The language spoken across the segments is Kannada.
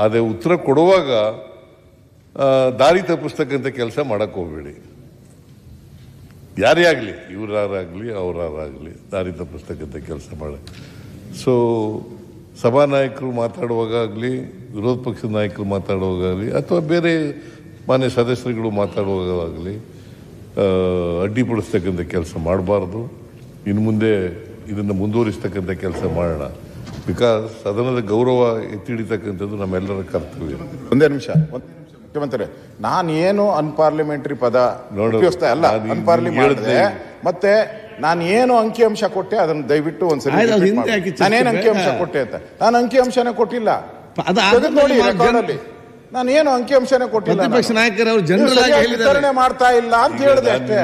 ಆದರೆ ಉತ್ತರ ಕೊಡುವಾಗ ದಾರಿ ತಪ್ಪಿಸ್ತಕ್ಕಂಥ ಕೆಲಸ ಮಾಡಕ್ಕೆ ಹೋಗಬೇಡಿ. ಯಾರೇ ಆಗಲಿ, ಇವರಾಗಲಿ ಅವರಾಗಲಿ ದಾರಿ ತಪ್ಪಿಸ್ತಕ್ಕಂಥ ಕೆಲಸ ಮಾಡ. ಸೊ ಸಭಾನಾಯಕರು ಮಾತಾಡುವಾಗಲಿ, ವಿರೋಧ ಪಕ್ಷದ ನಾಯಕರು ಮಾತಾಡುವಾಗಲಿ, ಅಥವಾ ಬೇರೆ ಮಾನ್ಯ ಸದಸ್ಯರುಗಳು ಮಾತಾಡುವಾಗಲಿ ಅಡ್ಡಿಪಡಿಸ್ತಕ್ಕಂಥ ಕೆಲಸ ಮಾಡಬಾರ್ದು. ಇನ್ನು ಮುಂದೆ ಇದನ್ನು ಮುಂದುವರಿಸ್ತಕ್ಕಂಥ ಕೆಲಸ ಮಾಡೋಣ. ಬಿಕಾಸ್ ಸದನದ ಗೌರವ ಎತ್ತಿಡಿತಕ್ಕಂಥದ್ದು ನಮ್ಮೆಲ್ಲರ ಕರ್ತವ್ಯ. ಒಂದೇ ನಿಮಿಷ ಮುಖ್ಯಮಂತ್ರಿ, ನಾನು ಏನು ಅನ್ಪಾರ್ಲಿಮೆಂಟರಿ ಪದ ಉಪಯೋಗಿಸ್ತಾ ಅಲ್ಲ, ಅನ್ಪಾರ್ಲಿಮೆಂಟ್ ಮತ್ತೆ ನಾನು ಏನು ಅಂಕಿಅಂಶ ಕೊಟ್ಟೆ ಅದನ್ನು ದಯವಿಟ್ಟು ಒಂದ್ಸರಿ ನಾನೇನು ಅಂಕಿಅಂಶ ಕೊಟ್ಟೆ ಅಂತ. ನಾನು ಅಂಕಿಅಂಶನೇ ಕೊಟ್ಟಿಲ್ಲ, ನೋಡಿ ರೆಕಾರ್ಡಲ್ಲಿ ನಾನು ಏನು ಅಂಕಿಅಂಶನೇ ಕೊಟ್ಟಿಲ್ಲ. ವಿತರಣೆ ಮಾಡ್ತಾ ಇಲ್ಲ ಅಂತ ಹೇಳಿದೆ ಅಷ್ಟೇ.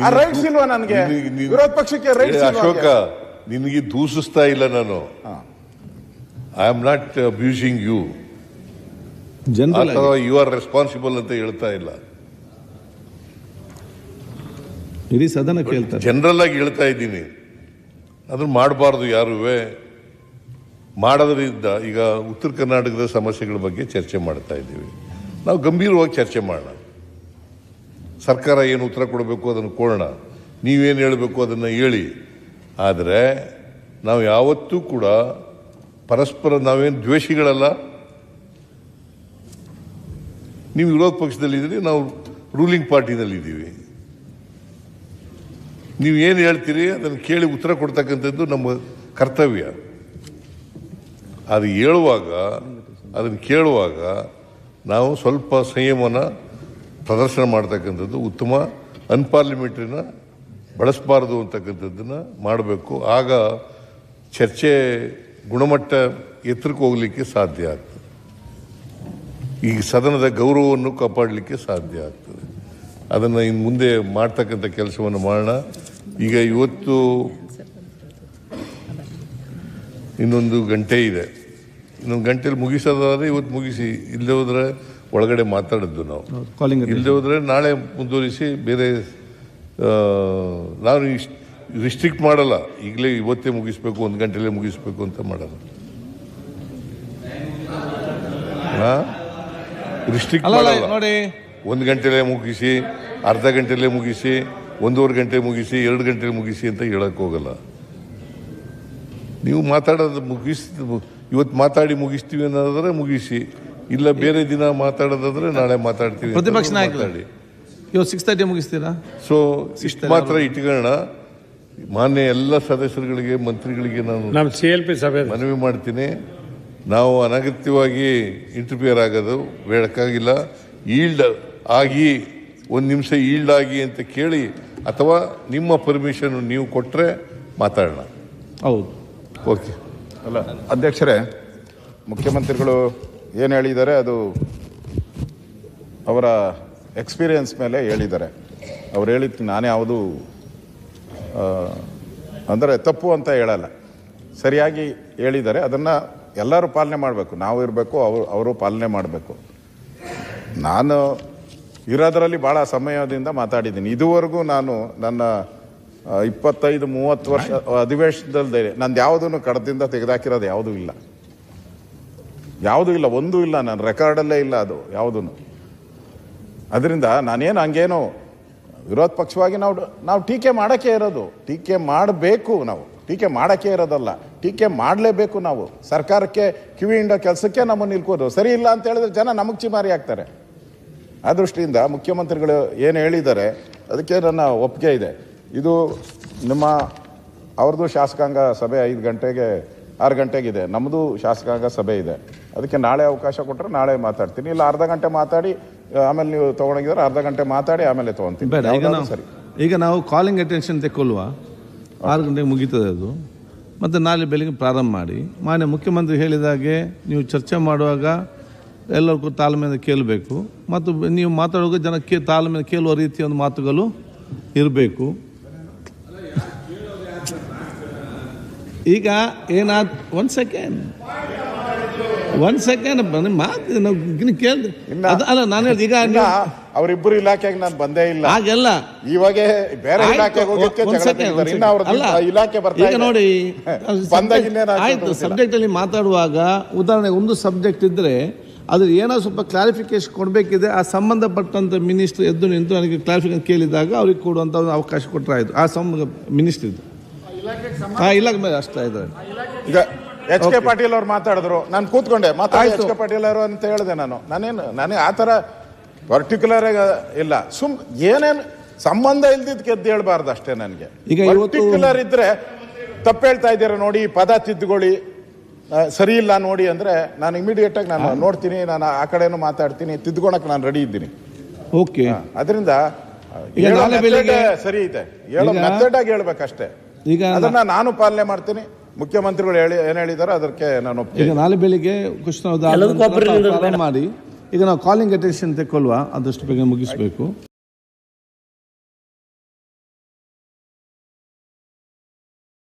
ಆ ರೈಟ್ಸ್ ಇಲ್ವಾ ನನಗೆ? ವಿರೋಧ ಪಕ್ಷಕ್ಕೆ ರೈಟ್ಸ್ ಅಶೋಕ, ನಿನಗೆ ದೂಷಿಸ್ತಾ ಇಲ್ಲ ನಾನು. I am not abusing you ಅಥವಾ ಯು ಆರ್ ರೆಸ್ಪಾನ್ಸಿಬಲ್ ಅಂತ ಹೇಳ್ತಾ ಇಲ್ಲ. ಇಡೀ ಸದನ ಕೇಳ್ತಾರೆ. ಜನರಲ್ ಆಗಿ ಹೇಳ್ತಾ ಇದ್ದೀನಿ, ಅದನ್ನು ಮಾಡಬಾರ್ದು. ಯಾರುವೆ ಮಾಡೋದ್ರಿಂದ ಈಗ ಉತ್ತರ ಕರ್ನಾಟಕದ ಸಮಸ್ಯೆಗಳ ಬಗ್ಗೆ ಚರ್ಚೆ ಮಾಡ್ತಾ ಇದ್ದೀವಿ. ನಾವು ಗಂಭೀರವಾಗಿ ಚರ್ಚೆ ಮಾಡೋಣ. ಸರ್ಕಾರ ಏನು ಉತ್ತರ ಕೊಡಬೇಕು ಅದನ್ನು ಕೊಡೋಣ, ನೀವೇನು ಹೇಳಬೇಕು ಅದನ್ನು ಹೇಳಿ. ಆದರೆ ನಾವು ಯಾವತ್ತೂ ಕೂಡ ಪರಸ್ಪರ ನಾವೇನು ದ್ವೇಷಿಗಳಲ್ಲ. ನೀವು ವಿರೋಧ ಪಕ್ಷದಲ್ಲಿದ್ದೀರಿ, ನಾವು ರೂಲಿಂಗ್ ಪಾರ್ಟಿನಲ್ಲಿದ್ದೀವಿ. ನೀವು ಏನು ಹೇಳ್ತೀರಿ ಅದನ್ನು ಕೇಳಿ ಉತ್ತರ ಕೊಡ್ತಕ್ಕಂಥದ್ದು ನಮ್ಮ ಕರ್ತವ್ಯ. ಅದು ಹೇಳುವಾಗ, ಅದನ್ನು ಕೇಳುವಾಗ ನಾವು ಸ್ವಲ್ಪ ಸಂಯಮನ ಪ್ರದರ್ಶನ ಮಾಡ್ತಕ್ಕಂಥದ್ದು ಉತ್ತಮ. ಅನ್ಪಾರ್ಲಿಮೆಂಟ್ರಿನ ಬಳಸಬಾರ್ದು ಅಂತಕ್ಕಂಥದ್ದನ್ನು ಮಾಡಬೇಕು. ಆಗ ಚರ್ಚೆ ಗುಣಮಟ್ಟ ಎತ್ತರಕ್ಕೆ ಹೋಗಲಿಕ್ಕೆ ಸಾಧ್ಯ ಆಗ್ತದೆ. ಈ ಸದನದ ಗೌರವವನ್ನು ಕಾಪಾಡಲಿಕ್ಕೆ ಸಾಧ್ಯ ಆಗ್ತದೆ. ಅದನ್ನು ಇನ್ನು ಮುಂದೆ ಮಾಡ್ತಕ್ಕಂಥ ಕೆಲಸವನ್ನು ಮಾಡೋಣ. ಈಗ ಇವತ್ತು ಇನ್ನೊಂದು ಗಂಟೆ ಇದೆ, ಇನ್ನೊಂದು ಗಂಟೆಯಲ್ಲಿ ಮುಗಿಸೋದಾದ್ರೆ ಇವತ್ತು ಮುಗಿಸಿ, ಇಲ್ಲದೆ ಹೋದರೆ ಒಳಗಡೆ ಮಾತಾಡಿದ್ದು ನಾವು. ಇಲ್ಲದೆ ಹೋದರೆ ನಾಳೆ ಮುಂದುವರಿಸಿ. ಬೇರೆ ನಾನು ರಿಸ್ಟ್ರಿಕ್ಟ್ ಮಾಡಲ್ಲ, ಈಗಲೇ ಇವತ್ತೇ ಮುಗಿಸ್ಬೇಕು, ಒಂದು ಗಂಟೆಲೇ ಮುಗಿಸ್ಬೇಕು ಅಂತ ಮಾಡಲ್ಲ. ರಿಸ್ಟ್ರಿಕ್ಟ್ ಮಾಡಲ್ಲ. ನೋಡಿ, ಒಂದು ಗಂಟೆಲೇ ಮುಗಿಸಿ, ಅರ್ಧ ಗಂಟೆಲೇ ಮುಗಿಸಿ, 1.5 ಗಂಟೆ ಮುಗಿಸಿ, 2 ಗಂಟೆ ಮುಗಿಸಿ ಅಂತ ಹೇಳಕ್ ಹೋಗಲ್ಲ. ನೀವು ಮಾತಾಡೋದು ಇವತ್ತು ಮಾತಾಡಿ ಮುಗಿಸ್ತೀವಿ ಅನ್ನೋದಾದ್ರೆ ಮುಗಿಸಿ, ಇಲ್ಲ ಬೇರೆ ದಿನ ಮಾತಾಡೋದಾದ್ರೆ ನಾಳೆ ಮಾತಾಡ್ತೀವಿ. ಪ್ರತಿಪಕ್ಷ ನಾಯಕರು ಇವತ್ತು 6:30 ಮುಗಿಸ್ತೀರಾ? ಸೊ ಇಷ್ಟು ಮಾತ್ರ ಇಟ್ಕೊಳ್ಳೋಣ. ಮಾನ್ಯ ಎಲ್ಲ ಸದಸ್ಯರುಗಳಿಗೆ, ಮಂತ್ರಿಗಳಿಗೆ ನಾನು CLP ಸಭೆ ಮನವಿ ಮಾಡ್ತೀನಿ. ನಾವು ಅನಗತ್ಯವಾಗಿ ಇಂಟರ್ಫಿಯರ್ ಆಗೋದು ಬೇಡಕ್ಕಾಗಿಲ್ಲ. ಈಲ್ಡ್ ಆಗಿ 1 ನಿಮಿಷ ಈಲ್ಡ್ ಆಗಿ ಅಂತ ಕೇಳಿ, ಅಥವಾ ನಿಮ್ಮ ಪರ್ಮಿಷನ್ ನೀವು ಕೊಟ್ಟರೆ ಮಾತಾಡೋಣ. ಹೌದು, ಓಕೆ. ಅಲ್ಲ ಅಧ್ಯಕ್ಷರೇ, ಮುಖ್ಯಮಂತ್ರಿಗಳು ಏನು ಹೇಳಿದ್ದಾರೆ ಅದು ಅವರ ಎಕ್ಸ್ಪೀರಿಯನ್ಸ್ ಮೇಲೆ ಹೇಳಿದ್ದಾರೆ. ಅವ್ರು ಹೇಳಿದ್ದು ನಾನೇ ಯಾವುದು ಅಂದರೆ ತಪ್ಪು ಅಂತ ಹೇಳಲ್ಲ, ಸರಿಯಾಗಿ ಹೇಳಿದ್ದಾರೆ. ಅದನ್ನು ಎಲ್ಲರೂ ಪಾಲನೆ ಮಾಡಬೇಕು. ನಾವು ಇರಬೇಕು, ಅವರು ಪಾಲನೆ ಮಾಡಬೇಕು. ನಾನು ಇರೋದರಲ್ಲಿ ಭಾಳ ಸಮಯದಿಂದ ಮಾತಾಡಿದ್ದೀನಿ. ಇದುವರೆಗೂ ನಾನು ನನ್ನ 25-30 ವರ್ಷ ಅಧಿವೇಶನದಲ್ಲಿ ನಂದು ಯಾವುದೂ ಕಡದಿಂದ ತೆಗೆದಾಕಿರೋದು ಯಾವುದೂ ಇಲ್ಲ, ಒಂದೂ ಇಲ್ಲ. ನನ್ನ ರೆಕಾರ್ಡಲ್ಲೇ ಇಲ್ಲ ಅದು ಯಾವುದೂ. ಅದರಿಂದ ನಾನೇನು ಹಂಗೇನು ವಿರೋಧ ಪಕ್ಷವಾಗಿ ನಾವು ಟೀಕೆ ಮಾಡೋಕ್ಕೆ ಇರೋದು, ಟೀಕೆ ಮಾಡಬೇಕು. ನಾವು ಟೀಕೆ ಮಾಡೋಕ್ಕೆ ಇರೋದಲ್ಲ, ಟೀಕೆ ಮಾಡಲೇಬೇಕು. ನಾವು ಸರ್ಕಾರಕ್ಕೆ ಕಿವಿ ಹಿಂಡೋ ಕೆಲಸಕ್ಕೆ ನಮ್ಮನ್ನು ನಿಲ್ಕೋದು. ಸರಿ ಇಲ್ಲ ಅಂತ ಹೇಳಿದ್ರೆ ಜನ ನಮಗೆ ಚಿಮಾರಿ ಆಗ್ತಾರೆ. ಆ ದೃಷ್ಟಿಯಿಂದ ಮುಖ್ಯಮಂತ್ರಿಗಳು ಏನು ಹೇಳಿದ್ದಾರೆ ಅದಕ್ಕೆ ನನ್ನ ಒಪ್ಪಿಗೆ ಇದೆ. ಇದು ಅವ್ರದ್ದು ಶಾಸಕಾಂಗ ಸಭೆ 6 ಗಂಟೆಗಿದೆ, ನಮ್ಮದು ಶಾಸಕಾಂಗ ಸಭೆ ಇದೆ. ಅದಕ್ಕೆ ನಾಳೆ ಅವಕಾಶ ಕೊಟ್ಟರೆ ನಾಳೆ ಮಾತಾಡ್ತೀನಿ, ಇಲ್ಲ ಅರ್ಧ ಗಂಟೆ ಮಾತಾಡಿ ಆಮೇಲೆ ನೀವು ತೊಗೊಂಡೋಗಿದ್ರೆ ಅರ್ಧ ಗಂಟೆ ಮಾತಾಡಿ ಆಮೇಲೆ ತೊಗೊತೀನಿ. ಸರಿ, ಈಗ ನಾವು ಕಾಲಿಂಗ್ ಅಟೆನ್ಷನ್ ತೆಕ್ಕೊಲ್ವಾ? 6 ಗಂಟೆಗೆ ಮುಗೀತದೆ ಅದು. ಮತ್ತು ನಾಳೆ ಬೆಳಿಗ್ಗೆ ಪ್ರಾರಂಭ ಮಾಡಿ. ಮಾನ್ಯ ಮುಖ್ಯಮಂತ್ರಿ ಹೇಳಿದಾಗೆ ನೀವು ಚರ್ಚೆ ಮಾಡುವಾಗ ಎಲ್ಲರಿಗೂ ತಾಳ್ಮೆಯಿಂದ ಕೇಳಬೇಕು, ಮತ್ತು ನೀವು ಮಾತಾಡುವಾಗ ಜನಕ್ಕೆ ತಾಳ್ಮೆಯಿಂದ ಕೇಳುವ ರೀತಿಯ ಒಂದು ಮಾತುಗಳು ಇರಬೇಕು. ಈಗ ಏನಾದ ಒಂದು ಸೆಕೆಂಡ್ ಮಾತು ಕೇಳಿ ಅಲ್ಲ, ನಾನು ಹೇಳಿದ ಈಗ ಅವರಿಬ್ಬರು ಇಲಾಖೆಗೆ ನಾನು ಬಂದೇ ಇಲ್ಲ. ಹಾಗೆಲ್ಲ ಇವಾಗ ಬೇರೆ ಆಯ್ತು, ಇಲಾಖೆಗೆ ಹೋಗೋದಕ್ಕೆ ಒಂದ್ ಜಗಳ ಸೆಕೆಂಡ್, ತೆಗಿತಾರೆ. ಒಂದ್ ಇನ್ನು ಅವ್ರ ಅಲ್ಲ, ಇಲಾಖೆ ಬರ್ತಾ ಈಗ ಇದೆ. ನೋಡಿ ಬಂದಾಗ ಇನ್ನೇನು ಆಗ್ತದೆ ಆಯ್ತು, ಗೊತ್ತಿಲ್ಲ. ಸಬ್ಜೆಕ್ಟ್ ಅಲ್ಲಿ ಮಾತಾಡುವಾಗ ಉದಾಹರಣೆಗೆ ಒಂದು ಸಬ್ಜೆಕ್ಟ್ ಇದ್ರೆ ಅದು ಏನೋ ಸ್ವಲ್ಪ ಕ್ಲಾರಿಫಿಕೇಶನ್ ಕೊಡಬೇಕಿದೆ, ಆ ಸಂಬಂಧಪಟ್ಟಂತ ಮಿನಿಸ್ಟರ್ ಎದ್ದು ನಿಂತು ನನಗೆ ಕ್ಲಾರಿಫಿಕೇಶನ್ ಕೇಳಿದಾಗ ಅವ್ರಿಗೆ ಕೊಡುವಂತ ಒಂದು ಅವಕಾಶ ಕೊಟ್ಟರೆ ಆಯ್ತು. ಆ ಮಿನಿಸ್ಟರ್ ಇದು ಇಲಾಖೆ ಮೇಲೆ ಅಷ್ಟೇ ಇದೆ. ಈಗ ಎಚ್.ಕೆ. ಪಾಟೀಲ್ ಅವ್ರು ಮಾತಾಡಿದ್ರು, ನಾನು ಕೂತ್ಕೊಂಡೆ ಮಾತಾಡಿ ಎಚ್.ಕೆ. ಪಾಟೀಲ್ ಅವರು ಅಂತ ಹೇಳಿದೆ. ನನಗೆ ಆ ಥರ ಪರ್ಟಿಕ್ಯುಲರ್ ಇಲ್ಲ, ಏನೇನು ಸಂಬಂಧ ಇಲ್ದಿದ್ದಕ್ಕೆ ಎದ್ದು ಹೇಳ್ಬಾರ್ದು ಅಷ್ಟೇ. ನನಗೆ ಈಗ ಪರ್ಟಿಕ್ಯುಲರ್ ಇದ್ರೆ ತಪ್ಪು ಹೇಳ್ತಾ ಇದ್ದೀರ ನೋಡಿ, ಪದ ತಿದ್ದುಗೊಳ್ಳಿ, ಸರಿ ಇಲ್ಲ ನೋಡಿ ಅಂದ್ರೆ ನಾನು ಇಮಿಡಿಯೇಟ್ ಆಗಿ ನಾನು ನೋಡ್ತೀನಿ, ನಾನು ಆ ಕಡೆನೂ ಮಾತಾಡ್ತೀನಿ, ತಿದ್ದುಕೊಳಕ್ ನಾನು ರೆಡಿ ಇದ್ದೀನಿ. ಓಕೆ, ಅದರಿಂದ ಸರಿ ಐತೆ, ಹೇಳೋ ಮೆಥಡ್ ಆಗಿ ಹೇಳ್ಬೇಕಷ್ಟೇ. ಈಗ ಅದನ್ನ ನಾನು ಪಾಲನೆ ಮಾಡ್ತೀನಿ. ಮುಖ್ಯಮಂತ್ರಿಗಳು ಏನ್ ಹೇಳಿದಾರೋ ಅದಕ್ಕೆ ನಾನು ಈಗ ನಾಳೆ ಬೆಳಿಗ್ಗೆ ಕುಶ್ ಮಾಡಿ ಈಗ ನಾವು ಕಾಲಿಂಗ್ ಅಟೆನ್ಷನ್ ತೆಕ್ಕೊಲ್ವಾ, ಆದಷ್ಟು ಬೇಗ ಮುಗಿಸ್ಬೇಕು.